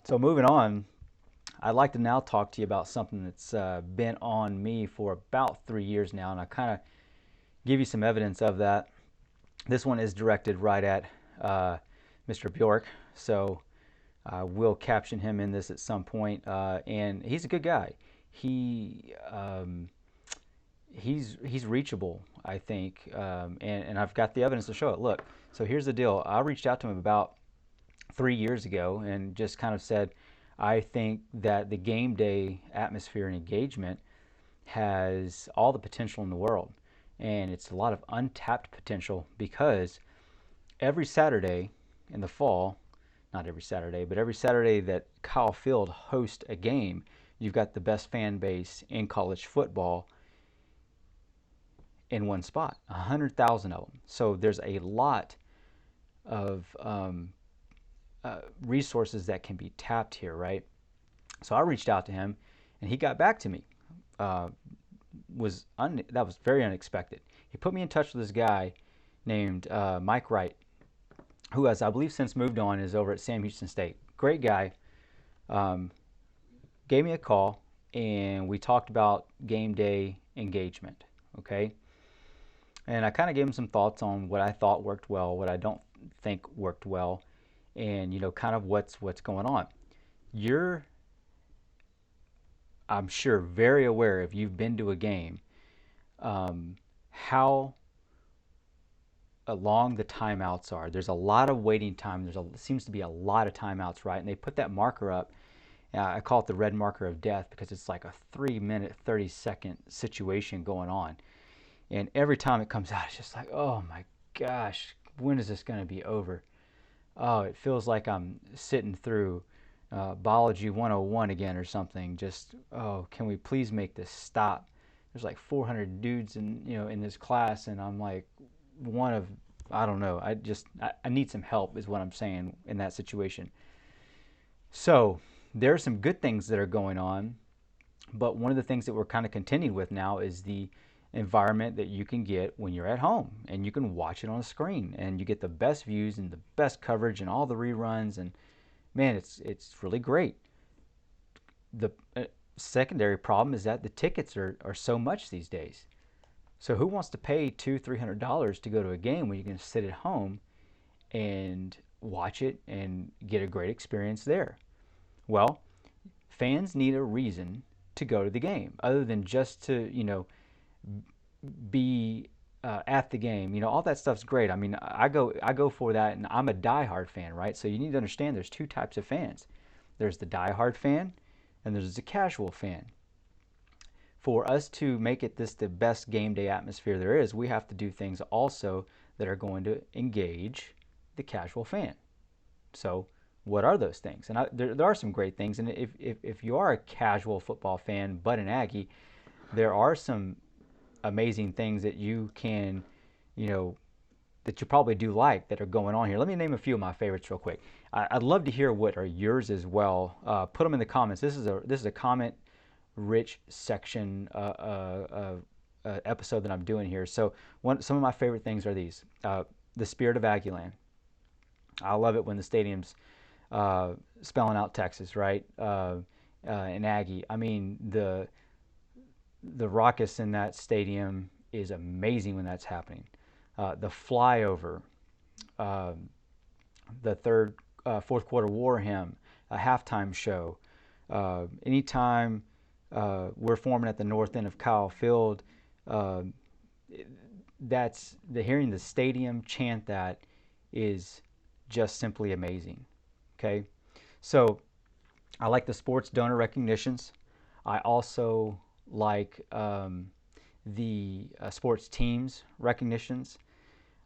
So moving on, I'd like to now talk to you about something that's been on me for about 3 years now, and I kind of give you some evidence of that. This one is directed right at uh, Mr. Bjork, so I will caption him in this at some point. And he's a good guy. He he's reachable, I think, and I've got the evidence to show it. Look, so here's the deal. I reached out to him about 3 years ago and just kind of said, I think that the game day atmosphere and engagement has all the potential in the world. And it's a lot of untapped potential because every Saturday in the fall, not every Saturday, but every Saturday that Kyle Field hosts a game, you've got the best fan base in college football in one spot, 100,000 of them. So there's a lot of resources that can be tapped here, right? So I reached out to him, and he got back to me. Uh, that was very unexpected. He put me in touch with this guy named Mike Wright, who has, I believe, since moved on, is over at Sam Houston State. Great guy. Um, Gave me a call, and we talked about game day engagement. Okay, and I kind of gave him some thoughts on what I thought worked well, what I don't think worked well, and kind of what's going on. You're, I'm sure, very aware if you've been to a game, how long the timeouts are. There's a lot of waiting time. Seems to be a lot of timeouts, right? And they put that marker up. I call it the red marker of death because it's like a 3 minute, 30-second situation going on. And every time it comes out, it's just like, oh my gosh, when is this going to be over? Oh, it feels like I'm sitting through Biology 101 again or something. Just, oh, can we please make this stop? There's like 400 dudes in this class, and I'm like one of, I don't know. I need some help is what I'm saying in that situation. So there are some good things that are going on, but one of the things that we're kind of contending with now is the environment that you can get when you're at home and you can watch it on a screen and you get the best views and the best coverage and all the reruns, and man, it's really great. The secondary problem is that the tickets are so much these days. So who wants to pay $200-300 to go to a game when you can sit at home and watch it and get a great experience there? Well, fans need a reason to go to the game other than just to be at the game. All that stuff's great. I mean, I go for that, and I'm a diehard fan, right? So you need to understand there's two types of fans. There's the diehard fan, and there's the casual fan. For us to make it this the best game day atmosphere there is, we have to do things also that are going to engage the casual fan. So what are those things? And there are some great things. And if you are a casual football fan but an Aggie, there are some amazing things that you can, you know, that you probably do like that are going on here. Let me name a few of my favorites real quick. I'd love to hear what are yours as well. Put them in the comments. This is a comment rich section episode that I'm doing here. So some of my favorite things are these. The spirit of Aggieland. I love it when the stadium's spelling out Texas, right? And Aggie. I mean, the raucous in that stadium is amazing when that's happening. The flyover, uh, the fourth quarter war hymn, a halftime show. Anytime we're forming at the north end of Kyle Field, uh, that's hearing the stadium chant that is just simply amazing. Okay, so I like the sports donor recognitions. I also like the sports teams recognitions.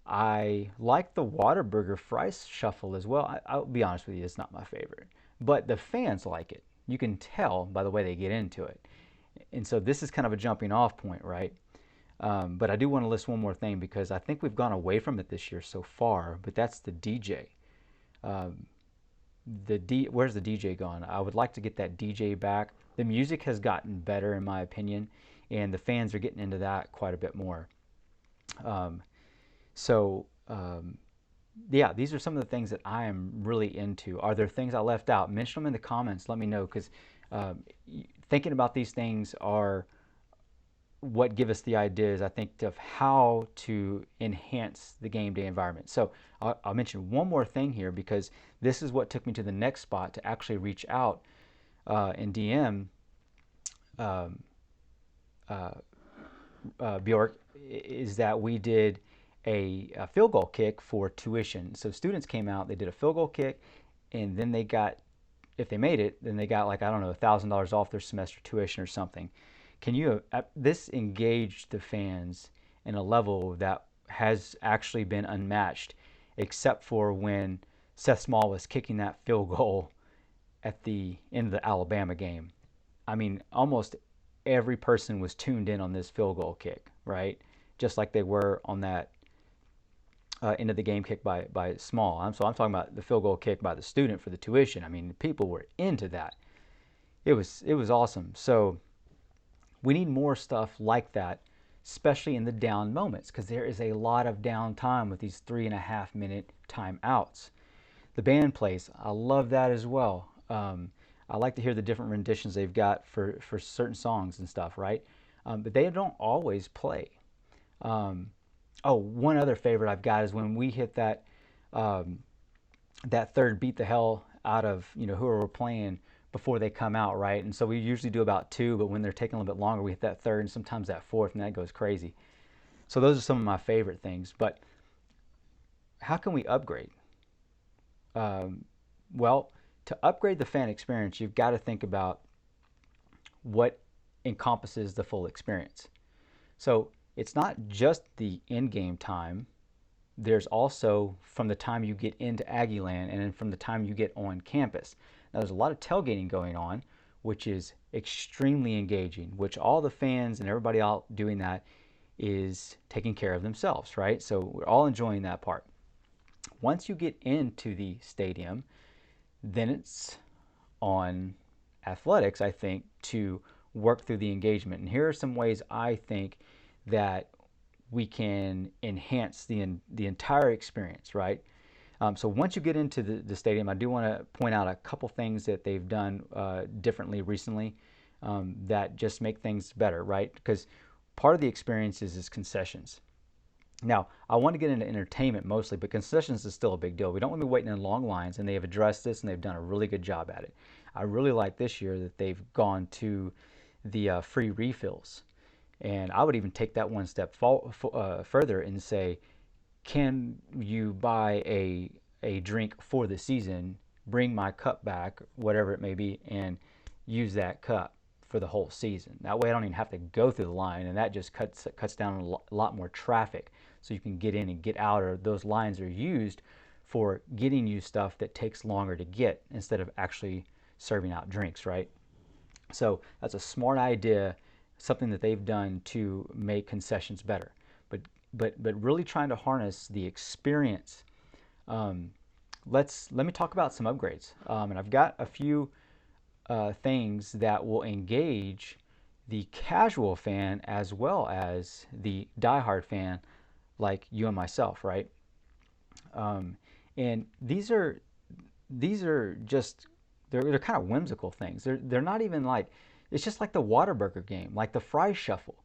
I like the Whataburger fries shuffle as well. I'll be honest with you, it's not my favorite, but the fans like it. You can tell by the way they get into it. And so this is kind of a jumping off point, right? But I do want to list one more thing because I think we've gone away from it this year so far, but that's the DJ. Um, Where's the DJ gone? I would like to get that DJ back. The music has gotten better in my opinion, and the fans are getting into that quite a bit more. Um, so yeah, these are some of the things that I am really into. Are there things I left out? Mention them in the comments. Let me know, because uh, thinking about these things are what give us the ideas, I think, of how to enhance the game day environment. So I'll mention one more thing here, because this is what took me to the next spot to actually reach out and DM um, uh, Bjork, is that we did a field goal kick for tuition. So students came out, they did a field goal kick, and then they got, if they made it, then they got, like, I don't know, $1,000 off their semester tuition or something. Can you? This engaged the fans in a level that has actually been unmatched, except for when Seth Small was kicking that field goal at the end of the Alabama game. I mean, almost every person was tuned in on this field goal kick, right? Just like they were on that end of the game kick by Small. So I'm talking about the field goal kick by the student for the tuition. I mean, people were into that. It was awesome. So we need more stuff like that, especially in the down moments, because there is a lot of downtime with these 3.5 minute timeouts. The band plays. I love that as well. I like to hear the different renditions they've got for certain songs and stuff, right? But they don't always play. Um, oh, one other favorite I've got is when we hit um, that third beat the hell out of whoever we're playing before they come out, right? And so we usually do about two, but when they're taking a little bit longer, we hit that third and sometimes that fourth, and that goes crazy. So those are some of my favorite things. But how can we upgrade? Um, well, to upgrade the fan experience, you've got to think about what encompasses the full experience. So it's not just the in-game time. There's also from the time you get into Aggieland and then from the time you get on campus. Now, there's a lot of tailgating going on, which is extremely engaging, which all the fans and everybody out doing that is taking care of themselves, right? So we're all enjoying that part. Once you get into the stadium, then it's on athletics, I think, to work through the engagement. And here are some ways I think that we can enhance the entire experience, right? So once you get into the stadium, I do want to point out a couple things that they've done differently recently that just make things better, right? Because part of the experience is concessions. Now, I want to get into entertainment mostly, but concessions is still a big deal. We don't want to be waiting in long lines, and they have addressed this, and they've done a really good job at it. I really like this year that they've gone to the free refills. And I would even take that one step further and say, can you buy a drink for the season, bring my cup back, whatever it may be, and use that cup for the whole season? That way I don't even have to go through the line, and that just cuts down a lot more traffic, so you can get in and get out, or those lines are used for getting you stuff that takes longer to get instead of actually serving out drinks, right? So that's a smart idea, something that they've done to make concessions better. But but really trying to harness the experience. Um, let me talk about some upgrades, and I've got a few things that will engage the casual fan as well as the diehard fan, like you and myself, right? Um, and these are just they're kind of whimsical things. They're not even like, it's just like the Whataburger game, like the fry shuffle.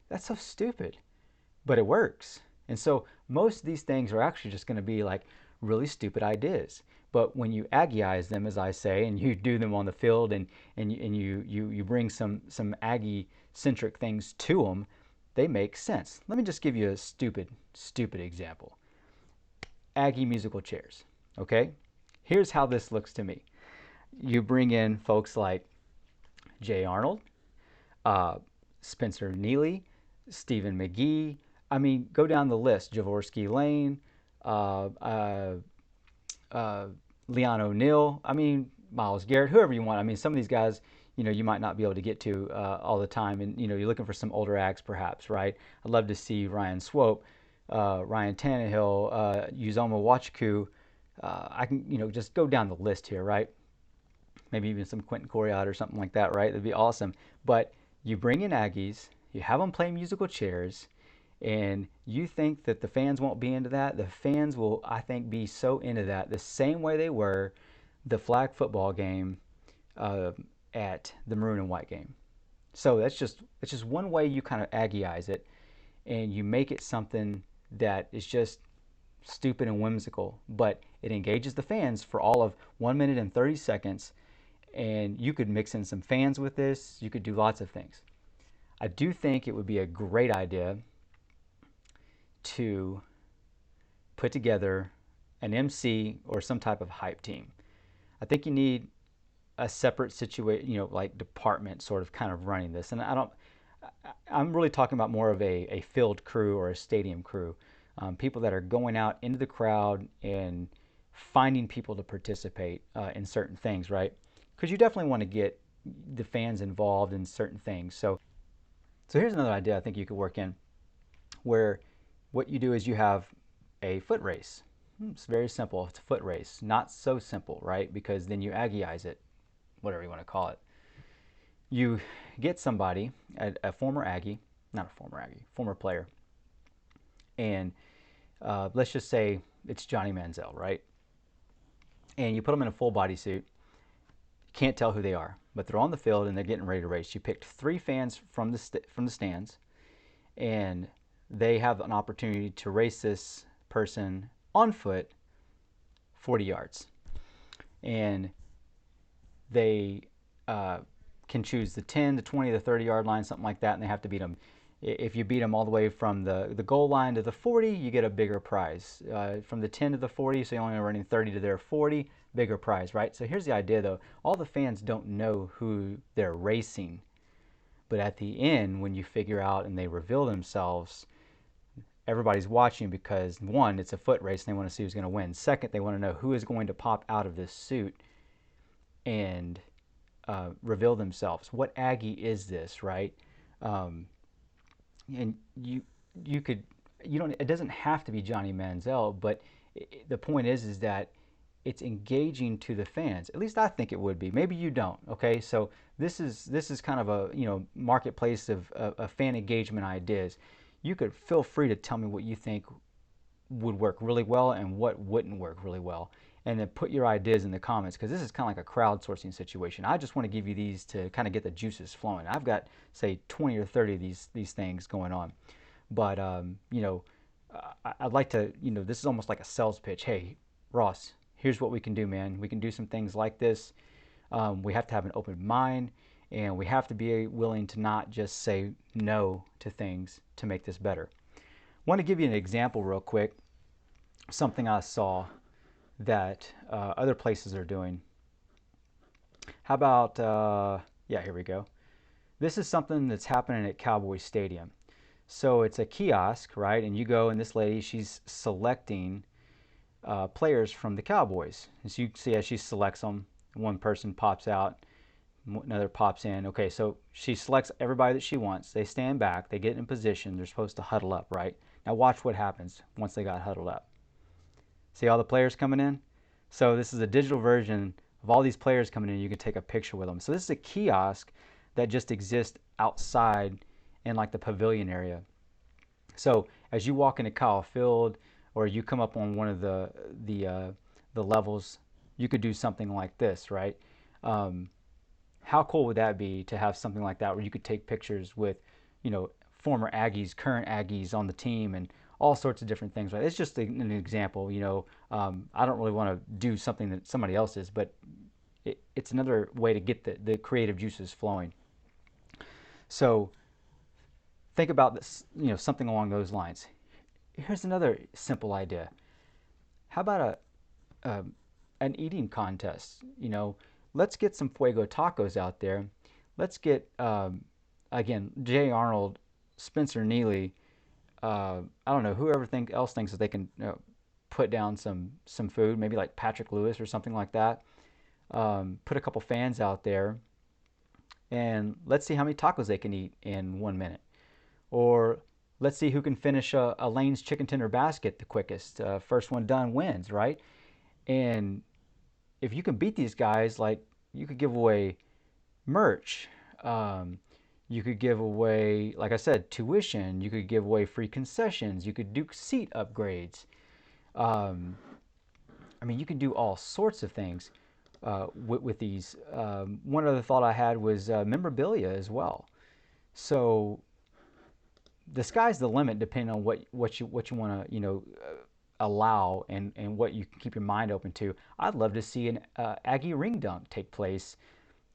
That's so stupid, but it works. And so most of these things are actually just going to be like really stupid ideas. But when you Aggieize them, as I say, and you do them on the field, and you bring some Aggie centric things to them, they make sense. Let me just give you a stupid example. Aggie musical chairs. Okay, here's how this looks to me. You bring in folks like Jay Arnold, uh, Spencer Neely, Stephen McGee. I mean, go down the list. Javorsky Lane, uh, uh, uh, Leon O'Neal. I mean, Miles Garrett, whoever you want. I mean, some of these guys, you might not be able to get to all the time, and you're looking for some older acts, perhaps, right? I'd love to see Ryan Swope, Ryan Tannehill, Uzoma Wachiku. I can, just go down the list here, right? Maybe even some Quentin Coriat or something like that, right? That'd be awesome. But you bring in Aggies, you have them play musical chairs, And you think that the fans won't be into that? The fans will, I think, be so into that the same way they were the flag football game uh, at the maroon and white game. So it's just one way you kind of Aggieize it, and you make it something that is just stupid and whimsical, but it engages the fans for all of 1 minute and 30 seconds. And you could mix in some fans with this. You could do lots of things. I do think it would be a great idea to put together an MC or some type of hype team. I think you need a separate situation, like department sort of kind of running this. And I'm really talking about more of a field crew or a stadium crew. People that are going out into the crowd and finding people to participate in certain things, right? Because you definitely want to get the fans involved in certain things. So here's another idea I think you could work in, where what you do is you have a foot race. It's very simple. It's a foot race. Not so simple, right? Because then you Aggieize it, whatever you want to call it. You get somebody, a former Aggie, not a former Aggie, former player, and let's just say it's Johnny Manziel, right? And you put them in a full body suit. Can't tell who they are, but they're on the field and they're getting ready to race. You picked 3 fans from the stands, and they have an opportunity to race this person on foot 40 yards. And they can choose the 10, the 20, the 30-yard line, something like that, and they have to beat them. If you beat them all the way from the goal line to the 40, you get a bigger prize. From the 10 to the 40, so you're only running 30 to their 40, bigger prize, right? So here's the idea, though. All the fans don't know who they're racing. But at the end, when you figure out and they reveal themselves, everybody's watching because, one, it's a foot race and they want to see who's going to win. Second, they want to know who is going to pop out of this suit and reveal themselves. What Aggie is this, right? And you could, you don't, it doesn't have to be Johnny Manziel, but the point is that it's engaging to the fans. At least I think it would be. Maybe you don't. Okay, so this is kind of a marketplace of fan engagement ideas. You could feel free to tell me what you think would work really well and what wouldn't work really well, and then put your ideas in the comments, because this is kind of like a crowdsourcing situation. I just want to give you these to kind of get the juices flowing. I've got, say, 20 or 30 of these things going on, but I'd like to, this is almost like a sales pitch. Hey, Ross, here's what we can do, man. We can do some things like this. We have to have an open mind, and we have to be willing to not just say no to things to make this better. I want to give you an example real quick, something I saw that other places are doing. How about, yeah, here we go. This is something that's happening at Cowboy Stadium. So it's a kiosk, right? And you go, and this lady, she's selecting players from the Cowboys. As you see, as she selects them, one person pops out, another pops in. Okay, so she selects everybody that she wants. They stand back, they get in position, they're supposed to huddle up, right? Now watch what happens once they got huddled up. See all the players coming in? So this is a digital version of all these players coming in. You can take a picture with them. So this is a kiosk that just exists outside in like the pavilion area. So as you walk into Kyle Field, or you come up on one of the levels, you could do something like this, right? How cool would that be to have something like that where you could take pictures with, former Aggies, current Aggies on the team, and all sorts of different things, right? It's just an example, I don't really want to do something that somebody else is, but it's another way to get the creative juices flowing. So think about this, something along those lines. Here's another simple idea. How about an eating contest? Let's get some Fuego tacos out there. Let's get, again, Jay Arnold, Spencer Neely, I don't know, whoever else thinks that they can put down some food, maybe like Patrick Lewis or something like that. Put a couple fans out there, and let's see how many tacos they can eat in 1 minute. Or let's see who can finish a Lane's chicken tender basket the quickest. First one done wins, right? And if you can beat these guys, like, you could give away merch. You could give away, like I said, tuition. You could give away free concessions. You could do seat upgrades. Um, I mean, you can do all sorts of things with these. One other thought I had was memorabilia as well. So the sky's the limit, depending on what you want to allow, and what you can keep your mind open to. I'd love to see an Aggie ring dunk take place,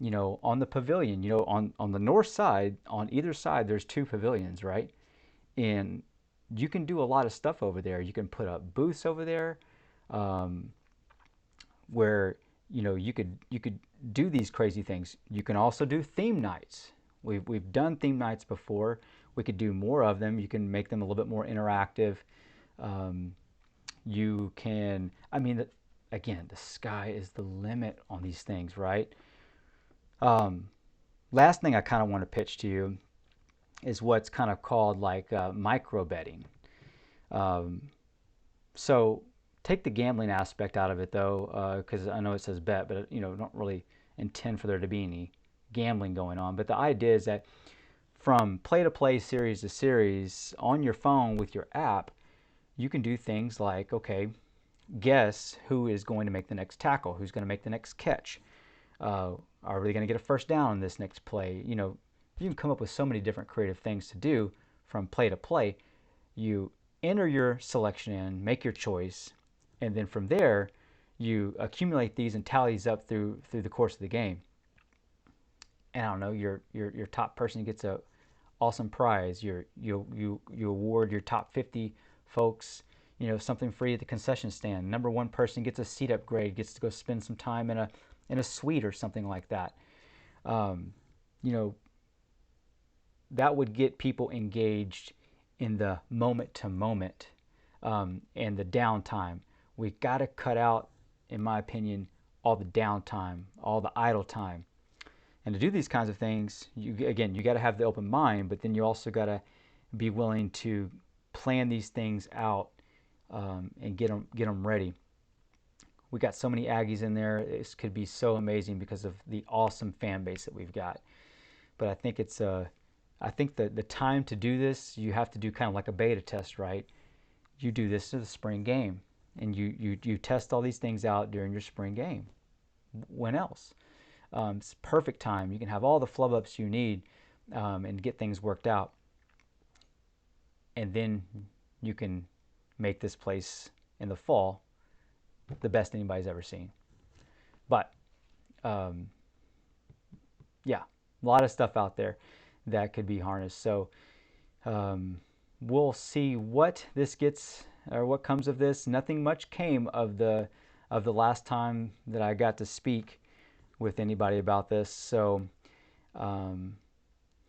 on the pavilion. On the north side, on either side, there's two pavilions, right? And you can do a lot of stuff over there. You can put up booths over there, um, where you could do these crazy things. You can also do theme nights. We've done theme nights before. We could do more of them. You can make them a little bit more interactive. Um, you can, I mean, again, the sky is the limit on these things, right? Um, Last thing I kind of want to pitch to you is what's kind of called like micro betting. Um, so take the gambling aspect out of it though, because I know it says bet, but don't really intend for there to be any gambling going on. But the idea is that from play to play, series to series, on your phone with your app, you can do things like, okay, guess who is going to make the next tackle, who's going to make the next catch. Are they going to get a first down in this next play? You can come up with so many different creative things to do from play to play. You enter your selection in, make your choice, and then from there, you accumulate these and tally these up through the course of the game. And I don't know, your top person gets a awesome prize. You award your top 50 folks, something free at the concession stand. Number one person gets a seat upgrade, gets to go spend some time in a suite or something like that. Um, you know, that would get people engaged in the moment to moment, and the downtime. We got to cut out, in my opinion, all the downtime, all the idle time. And to do these kinds of things, you got to have the open mind, but then you also got to be willing to plan these things out, and get them ready. We got so many Aggies in there. This could be so amazing because of the awesome fan base that we've got. But I think that the time to do this, you have to do kind of like a beta test, right? You do this to the spring game, and you test all these things out during your spring game. When else? It's perfect time. You can have all the flub ups you need, and get things worked out, and then you can make this place in the fall the best anybody's ever seen. But um, yeah, a lot of stuff out there that could be harnessed. So um, we'll see what this gets, or what comes of this. Nothing much came of the last time that I got to speak with anybody about this. So um,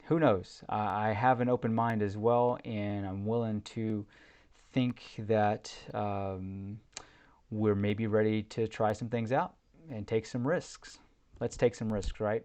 who knows? I have an open mind as well, and I'm willing to think that we're maybe ready to try some things out and take some risks. Let's take some risks, right?